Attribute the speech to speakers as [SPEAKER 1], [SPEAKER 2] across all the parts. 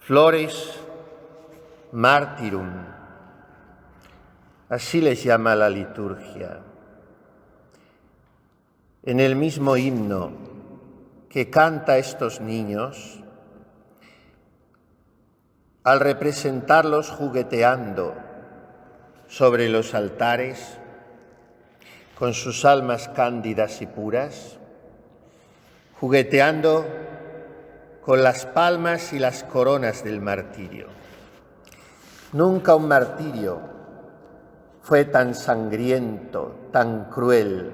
[SPEAKER 1] Flores martyrum, así les llama la liturgia. En el mismo himno que canta estos niños, al representarlos jugueteando sobre los altares, con sus almas cándidas y puras, jugueteando con las palmas y las coronas del martirio. Nunca un martirio fue tan sangriento, tan cruel,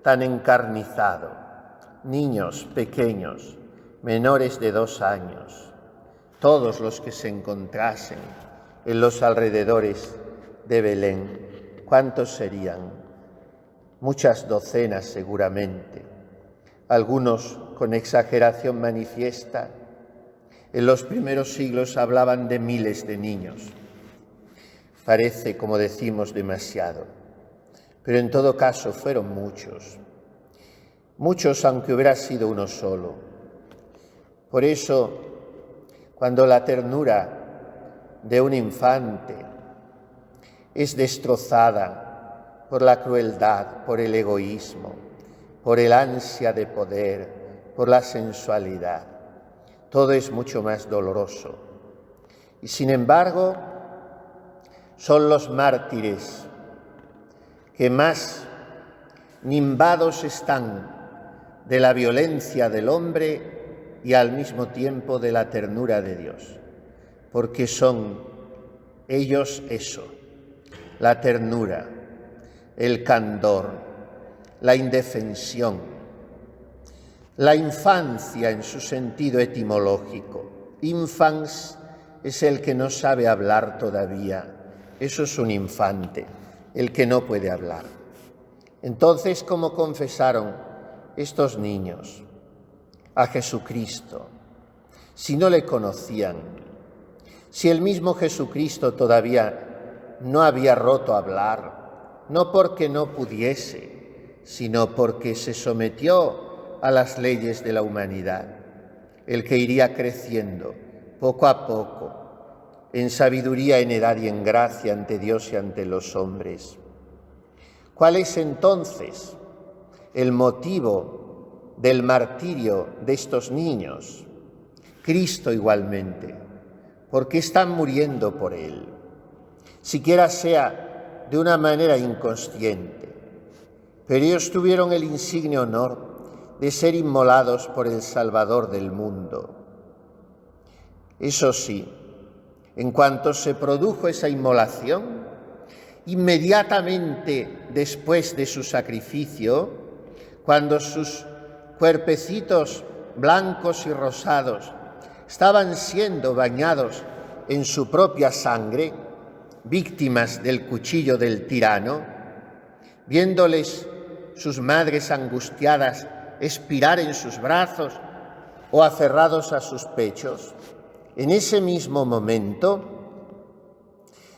[SPEAKER 1] tan encarnizado. Niños pequeños, menores de 2 años, todos los que se encontrasen en los alrededores de Belén. ¿Cuántos serían? Muchas docenas seguramente, algunos con exageración manifiesta. En los primeros siglos hablaban de miles de niños. Parece, como decimos, demasiado, pero en todo caso fueron muchos. Muchos, aunque hubiera sido uno solo. Por eso, cuando la ternura de un infante es destrozada por la crueldad, por el egoísmo, por el ansia de poder, por la sensualidad, todo es mucho más doloroso. Y sin embargo, son los mártires que más nimbados están de la violencia del hombre y al mismo tiempo de la ternura de Dios, porque son ellos eso, la ternura, el candor, la indefensión, la infancia en su sentido etimológico. Infans es el que no sabe hablar todavía, eso es un infante, el que no puede hablar. Entonces, ¿cómo confesaron estos niños a Jesucristo si no le conocían? Si el mismo Jesucristo todavía no había roto a hablar, no porque no pudiese, sino porque se sometió a las leyes de la humanidad, el que iría creciendo poco a poco en sabiduría, en edad y en gracia ante Dios y ante los hombres. ¿Cuál es entonces el motivo del martirio de estos niños? Cristo igualmente, porque están muriendo por Él, siquiera sea de una manera inconsciente, pero ellos tuvieron el insigne honor de ser inmolados por el Salvador del mundo. Eso sí, en cuanto se produjo esa inmolación, inmediatamente después de su sacrificio, cuando sus cuerpecitos blancos y rosados estaban siendo bañados en su propia sangre, víctimas del cuchillo del tirano, viéndoles sus madres angustiadas expirar en sus brazos o aferrados a sus pechos, en ese mismo momento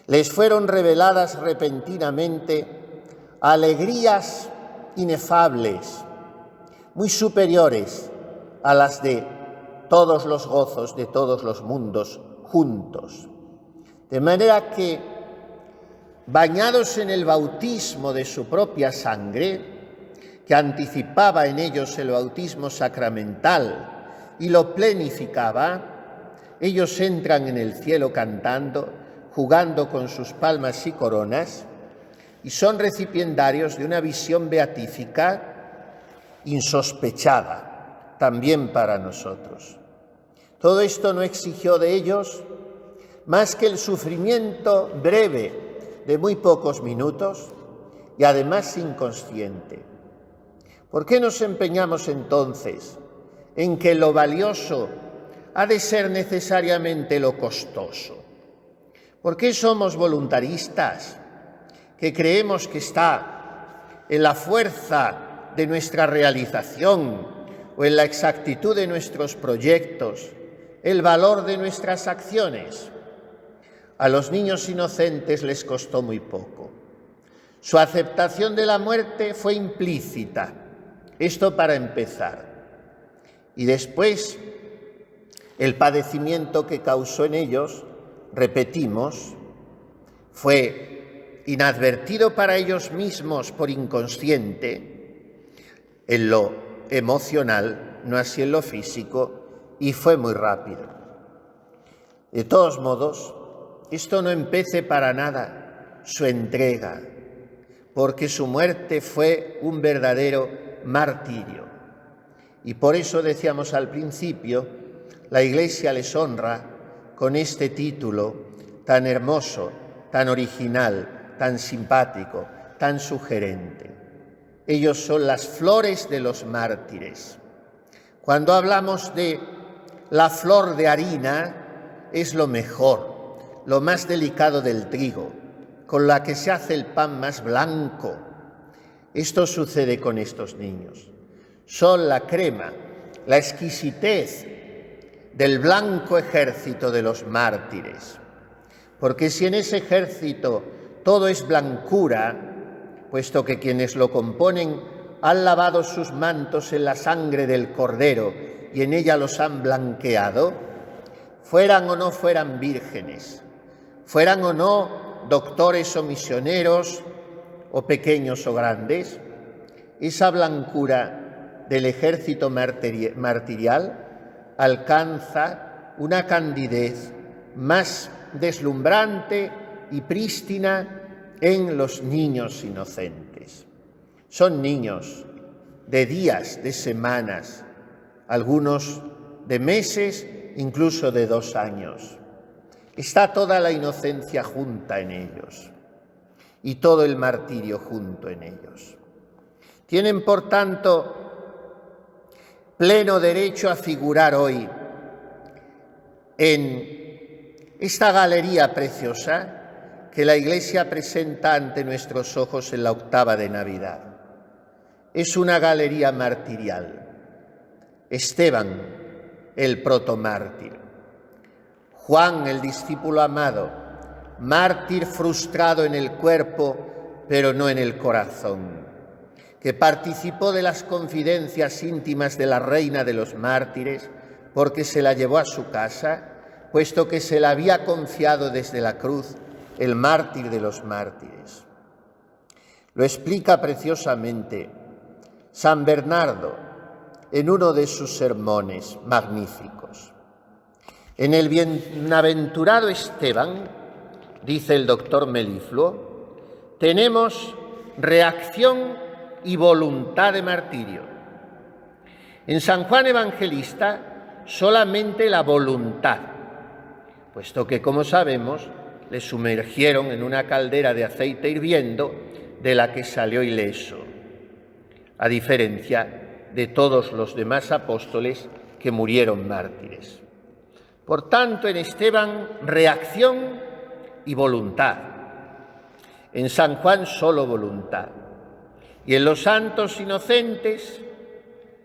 [SPEAKER 1] les fueron reveladas repentinamente alegrías inefables, muy superiores a las de todos los gozos de todos los mundos juntos. De manera que, bañados en el bautismo de su propia sangre, que anticipaba en ellos el bautismo sacramental y lo plenificaba, ellos entran en el cielo cantando, jugando con sus palmas y coronas, y son recipiendarios de una visión beatífica insospechada también para nosotros. Todo esto no exigió de ellos más que el sufrimiento breve de muy pocos minutos y además inconsciente. ¿Por qué nos empeñamos entonces en que lo valioso ha de ser necesariamente lo costoso? ¿Por qué somos voluntaristas que creemos que está en la fuerza de nuestra realización o en la exactitud de nuestros proyectos el valor de nuestras acciones? A los niños inocentes les costó muy poco. Su aceptación de la muerte fue implícita, esto para empezar. Y después, El padecimiento que causó en ellos, repetimos, fue inadvertido para ellos mismos por inconsciente en lo emocional, no así en lo físico, y fue muy rápido. De todos modos, esto no empece para nada su entrega, porque su muerte fue un verdadero martirio. Y por eso decíamos al principio, la Iglesia les honra con este título tan hermoso, tan original, tan simpático, tan sugerente. Ellos son las flores de los mártires. Cuando hablamos de la flor de harina, es lo mejor, lo más delicado del trigo, con la que se hace el pan más blanco. Esto sucede con estos niños. Son la crema, la exquisitez del blanco ejército de los mártires. Porque si en ese ejército todo es blancura, puesto que quienes lo componen han lavado sus mantos en la sangre del Cordero y en ella los han blanqueado, fueran o no fueran vírgenes, fueran o no doctores o misioneros, o pequeños o grandes, esa blancura del ejército martirial alcanza una candidez más deslumbrante y prístina en los niños inocentes. Son niños de días, de semanas, algunos de meses, incluso de 2 años. Está toda la inocencia junta en ellos y todo el martirio junto en ellos. Tienen, por tanto, pleno derecho a figurar hoy en esta galería preciosa que la Iglesia presenta ante nuestros ojos en la octava de Navidad. Es una galería martirial. Esteban, el protomártir. Juan, el discípulo amado, mártir frustrado en el cuerpo, pero no en el corazón, que participó de las confidencias íntimas de la reina de los mártires porque se la llevó a su casa, puesto que se la había confiado desde la cruz el mártir de los mártires. Lo explica preciosamente San Bernardo en uno de sus sermones magníficos. En el bienaventurado Esteban, dice el doctor Melifluo, tenemos reacción y voluntad de martirio. En San Juan Evangelista, solamente la voluntad, puesto que, como sabemos, le sumergieron en una caldera de aceite hirviendo de la que salió ileso, a diferencia de todos los demás apóstoles que murieron mártires. Por tanto, en Esteban, reacción y voluntad. En San Juan, solo voluntad. Y en los santos inocentes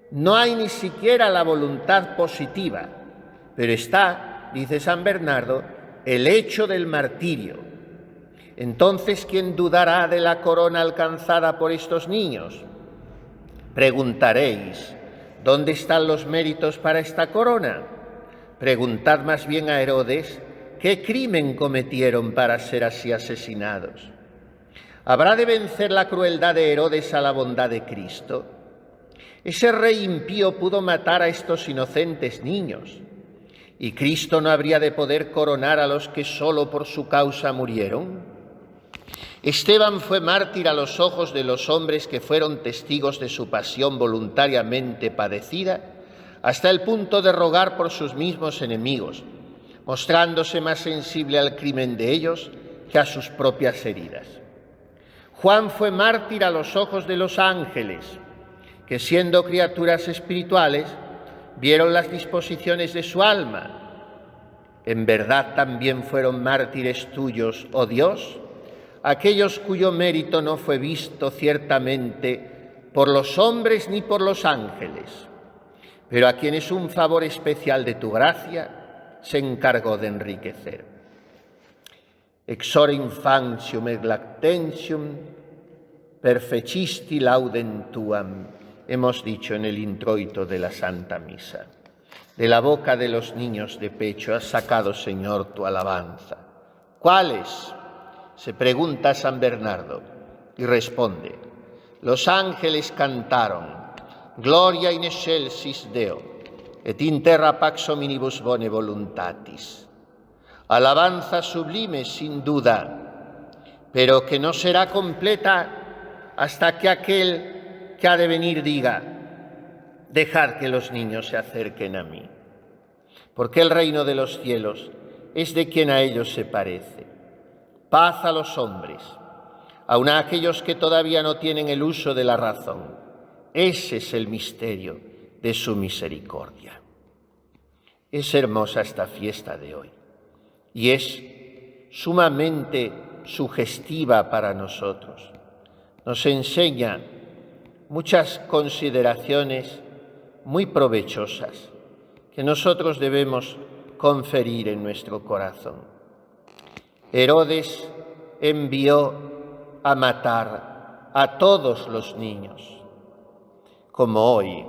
[SPEAKER 1] no hay ni siquiera la voluntad positiva, pero está, dice San Bernardo, el hecho del martirio. Entonces, ¿quién dudará de la corona alcanzada por estos niños? Preguntaréis, ¿dónde están los méritos para esta corona? Preguntad más bien a Herodes, ¿qué crimen cometieron para ser así asesinados? ¿Habrá de vencer la crueldad de Herodes a la bondad de Cristo? Ese rey impío pudo matar a estos inocentes niños, ¿y Cristo no habría de poder coronar a los que solo por su causa murieron? Esteban fue mártir a los ojos de los hombres que fueron testigos de su pasión voluntariamente padecida, hasta el punto de rogar por sus mismos enemigos, mostrándose más sensible al crimen de ellos que a sus propias heridas. Juan fue mártir a los ojos de los ángeles, que siendo criaturas espirituales, vieron las disposiciones de su alma. ¿En verdad también fueron mártires tuyos, oh Dios, aquellos cuyo mérito no fue visto ciertamente por los hombres ni por los ángeles, pero a quienes un favor especial de tu gracia se encargó de enriquecer? Exore infantium et lactentium perfecisti laudem tuam, hemos dicho en el introito de la Santa Misa. De la boca de los niños de pecho has sacado, Señor, tu alabanza. ¿Cuáles? Se pregunta San Bernardo y responde: los ángeles cantaron, Gloria in excelsis Deo, et in terra pax hominibus bone voluntatis. Alabanza sublime, sin duda, pero que no será completa hasta que aquel que ha de venir diga: dejad que los niños se acerquen a mí, porque el reino de los cielos es de quien a ellos se parece. Paz a los hombres, aun a aquellos que todavía no tienen el uso de la razón. Ese es el misterio de su misericordia. Es hermosa esta fiesta de hoy y es sumamente sugestiva para nosotros. Nos enseña muchas consideraciones muy provechosas que nosotros debemos conferir en nuestro corazón. Herodes envió a matar a todos los niños, como hoy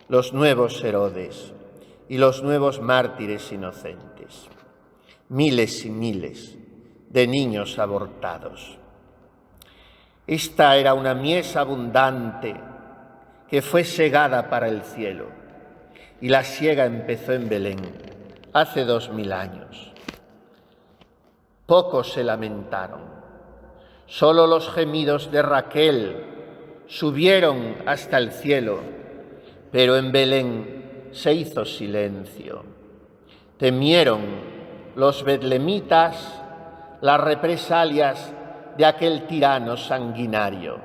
[SPEAKER 1] los nuevos Herodes y los nuevos mártires inocentes, miles y miles de niños abortados. Esta era una mies abundante que fue segada para el cielo, y la siega empezó en Belén hace 2000 años. Pocos se lamentaron, solo los gemidos de Raquel subieron hasta el cielo, pero en Belén se hizo silencio. Temieron los betlemitas las represalias de aquel tirano sanguinario,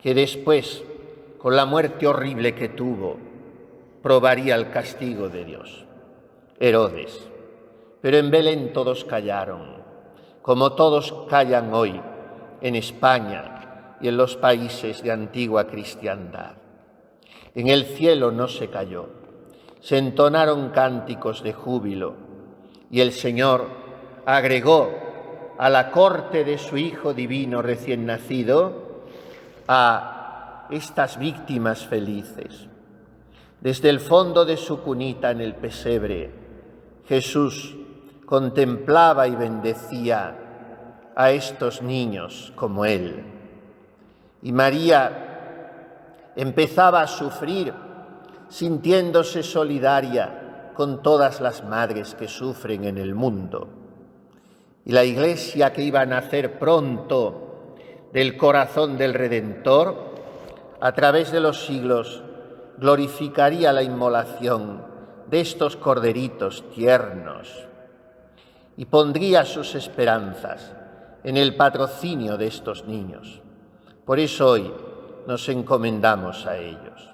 [SPEAKER 1] que después, con la muerte horrible que tuvo, probaría el castigo de Dios, Herodes. Pero en Belén todos callaron, como todos callan hoy en España y en los países de antigua cristiandad. En el cielo no se calló, se entonaron cánticos de júbilo y el Señor agregó a la corte de su Hijo Divino recién nacido a estas víctimas felices. Desde el fondo de su cunita en el pesebre, Jesús contemplaba y bendecía a estos niños como Él. Y María empezaba a sufrir, sintiéndose solidaria con todas las madres que sufren en el mundo. Y la Iglesia, que iba a nacer pronto del corazón del Redentor, a través de los siglos glorificaría la inmolación de estos corderitos tiernos y pondría sus esperanzas en el patrocinio de estos niños. Por eso hoy nos encomendamos a ellos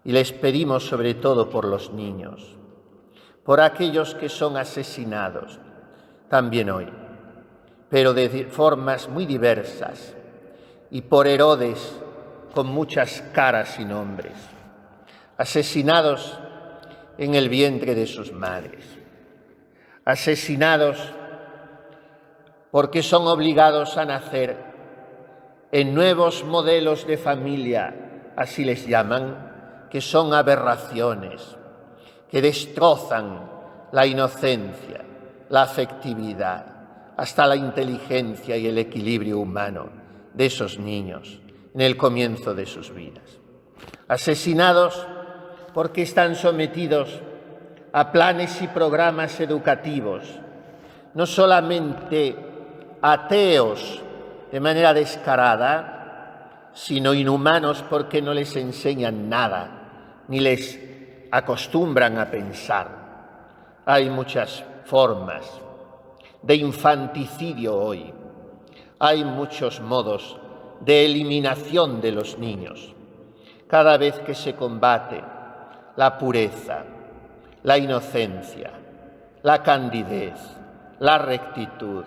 [SPEAKER 1] y les pedimos sobre todo por los niños, por aquellos que son asesinados también hoy, pero de formas muy diversas, y por Herodes con muchas caras y nombres, asesinados en el vientre de sus madres, asesinados porque son obligados a nacer en nuevos modelos de familia, así les llaman, que son aberraciones, que destrozan la inocencia, la afectividad, hasta la inteligencia y el equilibrio humano de esos niños en el comienzo de sus vidas. Asesinados porque están sometidos a planes y programas educativos, no solamente ateos de manera descarada, sino inhumanos porque no les enseñan nada, ni les acostumbran a pensar. Hay muchas formas de infanticidio hoy, hay muchos modos de eliminación de los niños. Cada vez que se combate la pureza, la inocencia, la candidez, la rectitud,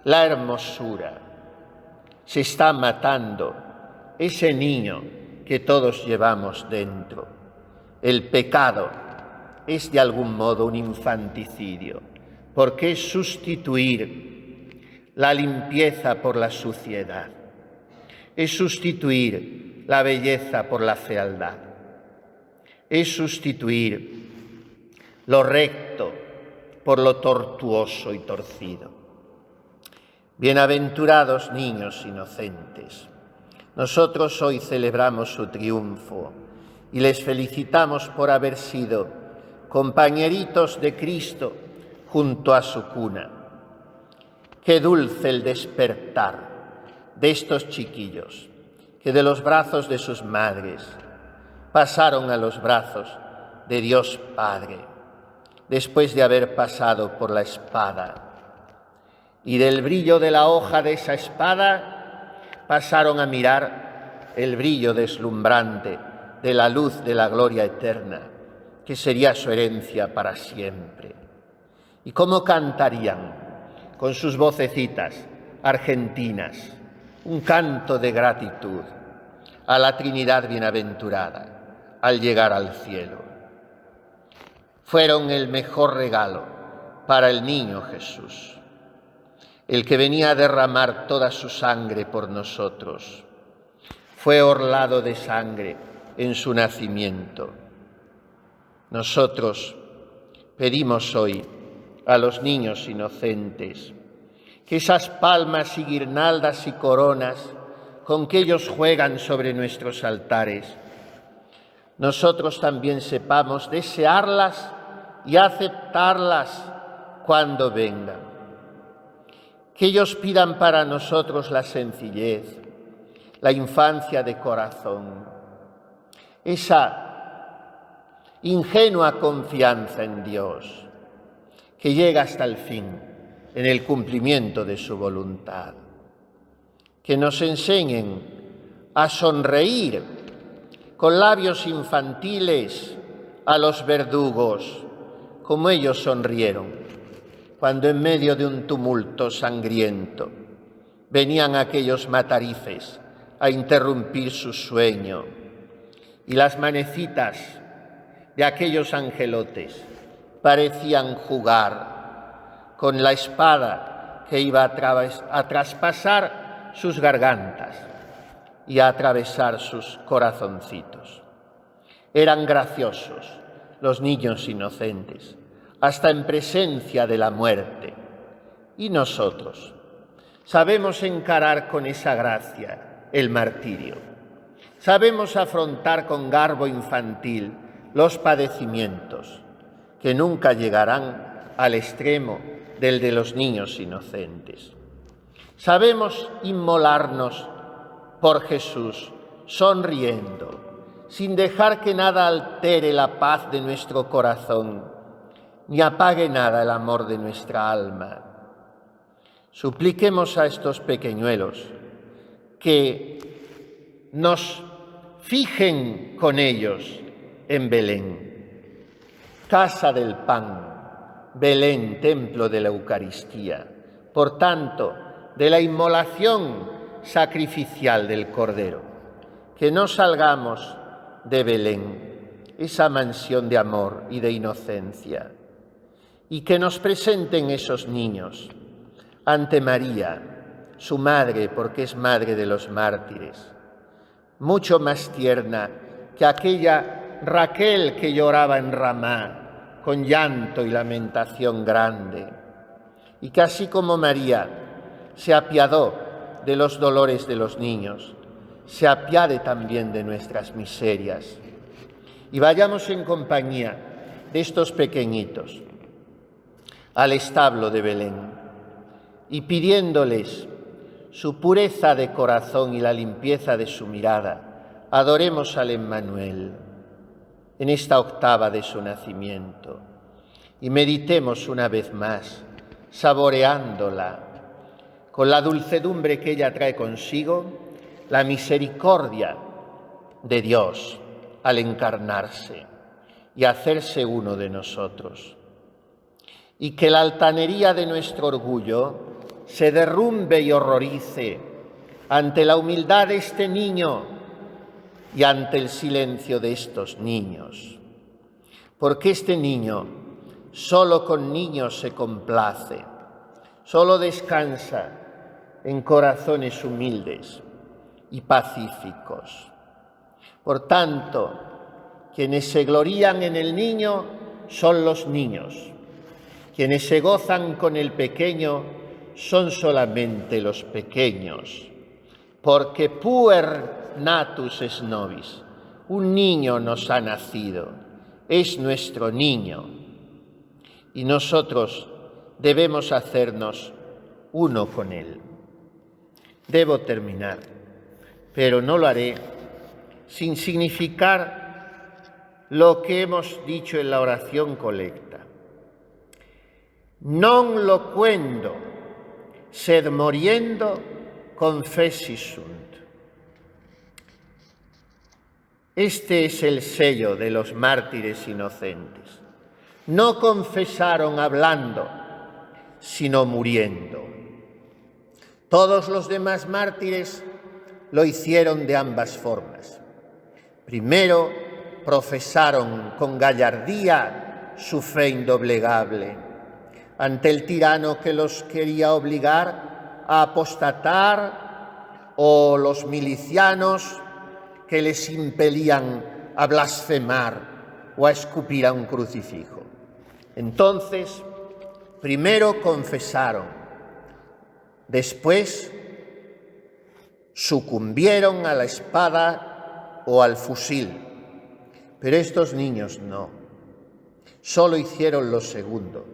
[SPEAKER 1] la hermosura, se está matando ese niño que todos llevamos dentro. El pecado es de algún modo un infanticidio, porque es sustituir la limpieza por la suciedad, es sustituir la belleza por la fealdad. es sustituir lo recto por lo tortuoso y torcido. Bienaventurados niños inocentes. Nosotros hoy celebramos su triunfo y les felicitamos por haber sido compañeritos de Cristo junto a su cuna. Qué dulce el despertar de estos chiquillos que de los brazos de sus madres pasaron a los brazos de Dios Padre, después de haber pasado por la espada. Y del brillo de la hoja de esa espada pasaron a mirar el brillo deslumbrante de la luz de la gloria eterna, que sería su herencia para siempre. ¿Y cómo cantarían con sus vocecitas argentinas un canto de gratitud a la Trinidad bienaventurada al llegar al cielo? Fueron el mejor regalo para el niño Jesús, el que venía a derramar toda su sangre por nosotros. Fue orlado de sangre en su nacimiento. Nosotros pedimos hoy a los niños inocentes que esas palmas y guirnaldas y coronas con que ellos juegan sobre nuestros altares, nosotros también sepamos desearlas y aceptarlas cuando vengan. Que ellos pidan para nosotros la sencillez, la infancia de corazón, esa ingenua confianza en Dios que llega hasta el fin en el cumplimiento de su voluntad. Que nos enseñen a sonreír con labios infantiles a los verdugos, como ellos sonrieron cuando en medio de un tumulto sangriento venían aquellos matarifes a interrumpir su sueño, y las manecitas de aquellos angelotes parecían jugar con la espada que iba a traspasar sus gargantas y a atravesar sus corazoncitos. Eran graciosos los niños inocentes, hasta en presencia de la muerte. Y nosotros sabemos encarar con esa gracia el martirio. Sabemos afrontar con garbo infantil los padecimientos, que nunca llegarán al extremo del de los niños inocentes. Sabemos inmolarnos por Jesús, sonriendo, sin dejar que nada altere la paz de nuestro corazón, ni apague nada el amor de nuestra alma. Supliquemos a estos pequeñuelos que nos fijen con ellos en Belén, casa del pan, Belén, templo de la Eucaristía, por tanto, de la inmolación sacrificial del Cordero. Que no salgamos de Belén, esa mansión de amor y de inocencia, y que nos presenten esos niños ante María, su madre, porque es madre de los mártires, mucho más tierna que aquella Raquel que lloraba en Ramá, con llanto y lamentación grande, y que así como María se apiadó de los dolores de los niños, se apiade también de nuestras miserias. Y vayamos en compañía de estos pequeñitos al establo de Belén y pidiéndoles su pureza de corazón y la limpieza de su mirada, adoremos al Emmanuel en esta octava de su nacimiento y meditemos una vez más, saboreándola, con la dulcedumbre que ella trae consigo, la misericordia de Dios al encarnarse y hacerse uno de nosotros. Y que la altanería de nuestro orgullo se derrumbe y horrorice ante la humildad de este niño y ante el silencio de estos niños. Porque este niño solo con niños se complace, solo descansa en corazones humildes y pacíficos. Por tanto, Quienes se glorían en el niño son los niños. Quienes se gozan con el pequeño son solamente los pequeños. Porque puer natus es nobis. Un niño nos ha nacido, es nuestro niño. Y nosotros debemos hacernos uno con él. Debo terminar, pero no lo haré sin significar lo que hemos dicho en la oración colecta. Non loquendo, sed moriendo confessis sunt. Este es el sello de los mártires inocentes. No confesaron hablando, sino muriendo. Todos los demás mártires lo hicieron de ambas formas. Primero, profesaron con gallardía su fe indoblegable ante el tirano que los quería obligar a apostatar o los milicianos que les impelían a blasfemar o a escupir a un crucifijo. Entonces, primero confesaron, después sucumbieron a la espada o al fusil. Pero estos niños no, solo hicieron lo segundo.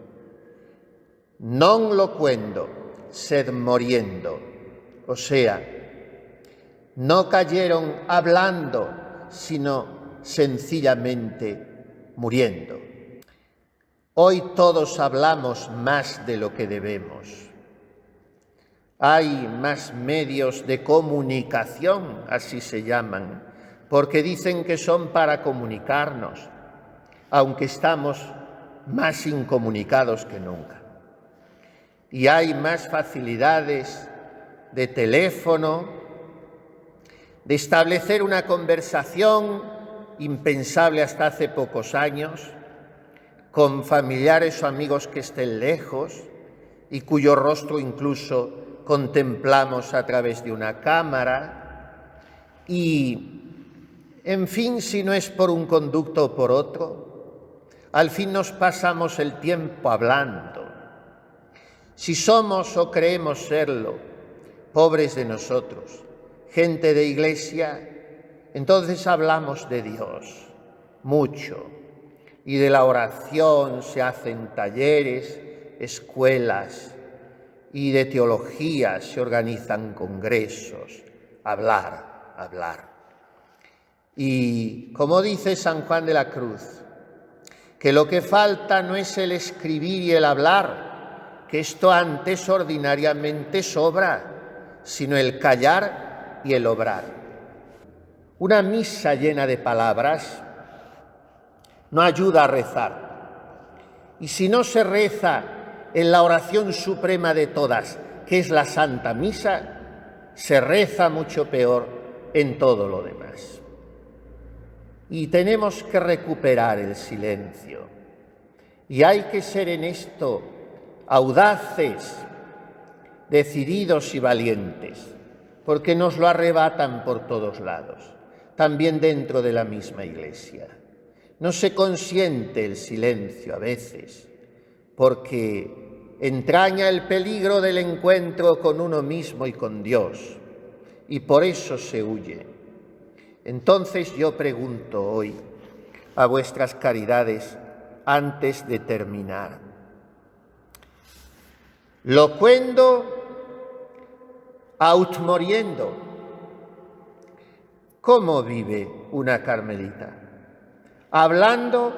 [SPEAKER 1] Non loquendo, sed moriendo, o sea, no cayeron hablando, sino sencillamente muriendo. Hoy todos hablamos más de lo que debemos. Hay más medios de comunicación, así se llaman, porque dicen que son para comunicarnos, aunque estamos más incomunicados que nunca. Y hay más facilidades de teléfono, de establecer una conversación impensable hasta hace pocos años, con familiares o amigos que estén lejos y cuyo rostro incluso contemplamos a través de una cámara. Y en fin, si no es por un conducto o por otro, al fin nos pasamos el tiempo hablando. Si somos o creemos serlo, pobres de nosotros, gente de iglesia, entonces hablamos de Dios mucho. Y de la oración se hacen talleres, escuelas, y de teología se organizan congresos. Hablar. Y como dice San Juan de la Cruz, que lo que falta no es el escribir y el hablar, que esto antes ordinariamente sobra, sino el callar y el obrar. Una misa llena de palabras no ayuda a rezar. Y si no se reza en la oración suprema de todas, que es la Santa Misa, se reza mucho peor en todo lo demás. Y tenemos que recuperar el silencio. Y hay que ser en esto audaces, decididos y valientes, porque nos lo arrebatan por todos lados, también dentro de la misma Iglesia. No se consiente el silencio a veces, porque entraña el peligro del encuentro con uno mismo y con Dios, y por eso se huye. Entonces yo pregunto hoy a vuestras caridades, antes de terminar: loquendo aut moriendo. ¿Cómo vive una carmelita? Hablando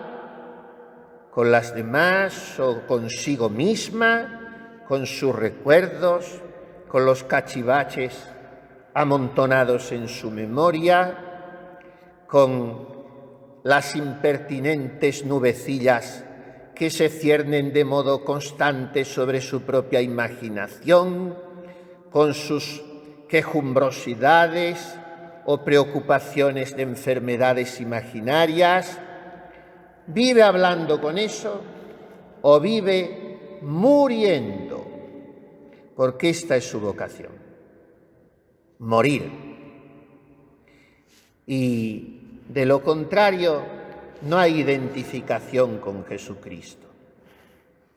[SPEAKER 1] con las demás o consigo misma, con sus recuerdos, con los cachivaches amontonados en su memoria, con las impertinentes nubecillas que se ciernen de modo constante sobre su propia imaginación, con sus quejumbrosidades o preocupaciones de enfermedades imaginarias. ¿Vive hablando con eso o vive muriendo? Porque esta es su vocación, morir. Y de lo contrario, no hay identificación con Jesucristo.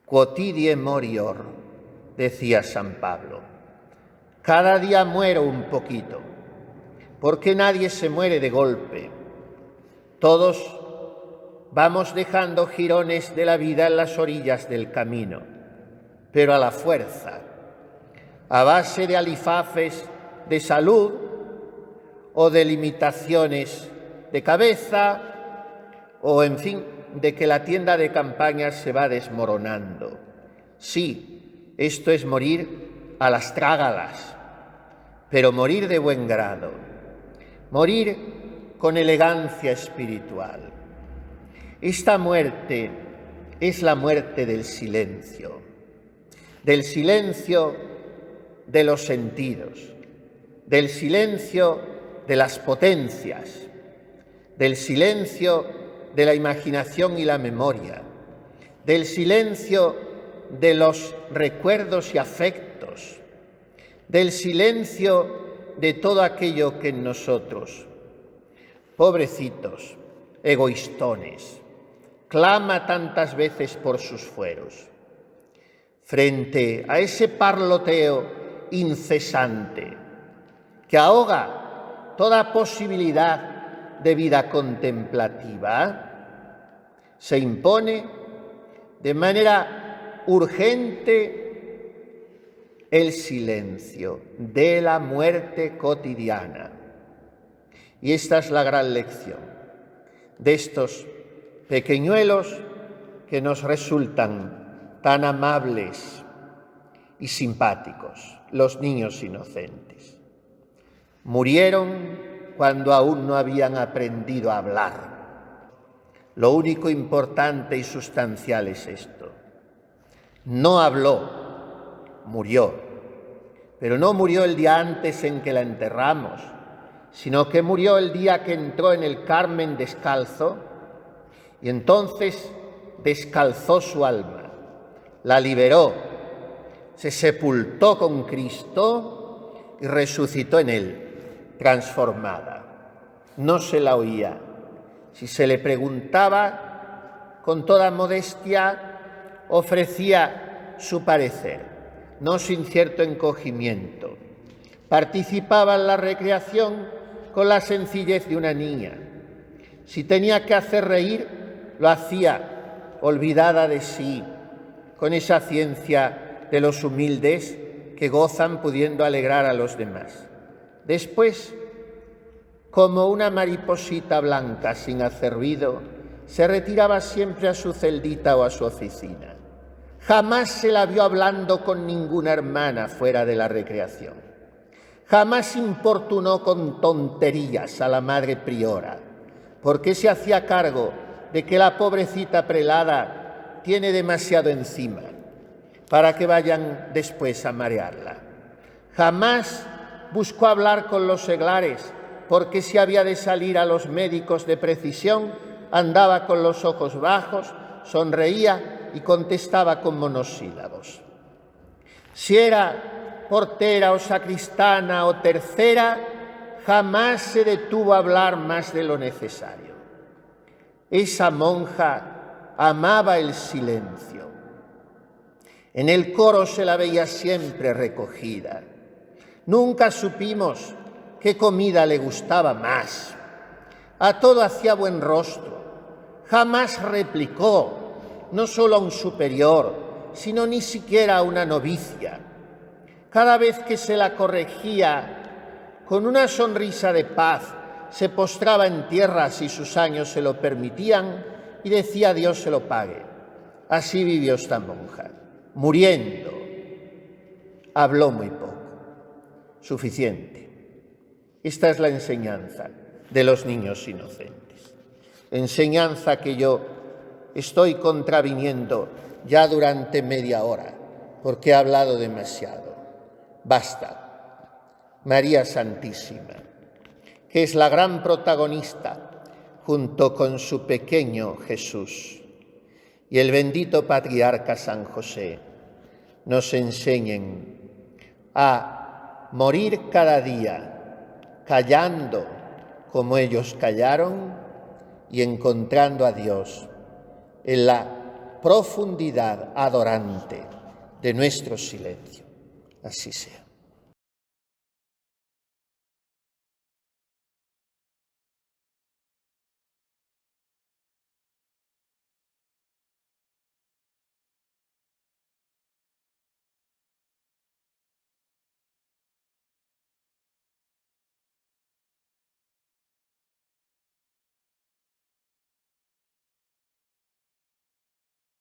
[SPEAKER 1] Quotidie morior, decía San Pablo. Cada día muero un poquito, porque nadie se muere de golpe. Todos vamos dejando jirones de la vida en las orillas del camino, pero a la fuerza, a base de alifafes de salud o de limitaciones de cabeza, o en fin, de que la tienda de campaña se va desmoronando. Sí, esto es morir a las trágalas, pero morir de buen grado, morir con elegancia espiritual. Esta muerte es la muerte del silencio de los sentidos, del silencio de las potencias, del silencio de la imaginación y la memoria, del silencio de los recuerdos y afectos, del silencio de todo aquello que en nosotros, pobrecitos, egoístones, clama tantas veces por sus fueros. Frente a ese parloteo incesante que ahoga toda posibilidad de vida contemplativa, se impone de manera urgente el silencio de la muerte cotidiana. Y esta es la gran lección de estos pequeñuelos que nos resultan tan amables y simpáticos, los niños inocentes. Murieron cuando aún no habían aprendido a hablar. Lo único importante y sustancial es esto. No habló, murió. Pero no murió el día antes en que la enterramos, sino que murió el día que entró en el Carmen descalzo, y entonces descalzó su alma, la liberó, se sepultó con Cristo y resucitó en él, transformada. No se la oía. Si se le preguntaba, con toda modestia, ofrecía su parecer, no sin cierto encogimiento. Participaba en la recreación con la sencillez de una niña. Si tenía que hacer reír, lo hacía, olvidada de sí, con esa ciencia de los humildes que gozan pudiendo alegrar a los demás. Después, como una mariposita blanca sin hacer ruido, se retiraba siempre a su celdita o a su oficina. Jamás se la vio hablando con ninguna hermana fuera de la recreación. Jamás importunó con tonterías a la madre priora, porque se hacía cargo de que la pobrecita prelada tiene demasiado encima para que vayan después a marearla. Jamás buscó hablar con los seglares, porque si había de salir a los médicos de precisión, andaba con los ojos bajos, sonreía y contestaba con monosílabos. Si era portera o sacristana o tercera, jamás se detuvo a hablar más de lo necesario. Esa monja amaba el silencio. En el coro se la veía siempre recogida. Nunca supimos qué comida le gustaba más. A todo hacía buen rostro. Jamás replicó, no solo a un superior, sino ni siquiera a una novicia. Cada vez que se la corregía, con una sonrisa de paz, se postraba en tierra si sus años se lo permitían y decía Dios se lo pague. Así vivió esta monja, muriendo. Habló muy poco. Suficiente. Esta es la enseñanza de los niños inocentes. Enseñanza que yo estoy contraviniendo ya durante media hora, porque he hablado demasiado. Basta. María Santísima, que es la gran protagonista, junto con su pequeño Jesús, y el bendito patriarca San José, nos enseñen a morir cada día, callando como ellos callaron, y encontrando a Dios en la profundidad adorante de nuestro silencio. Así sea.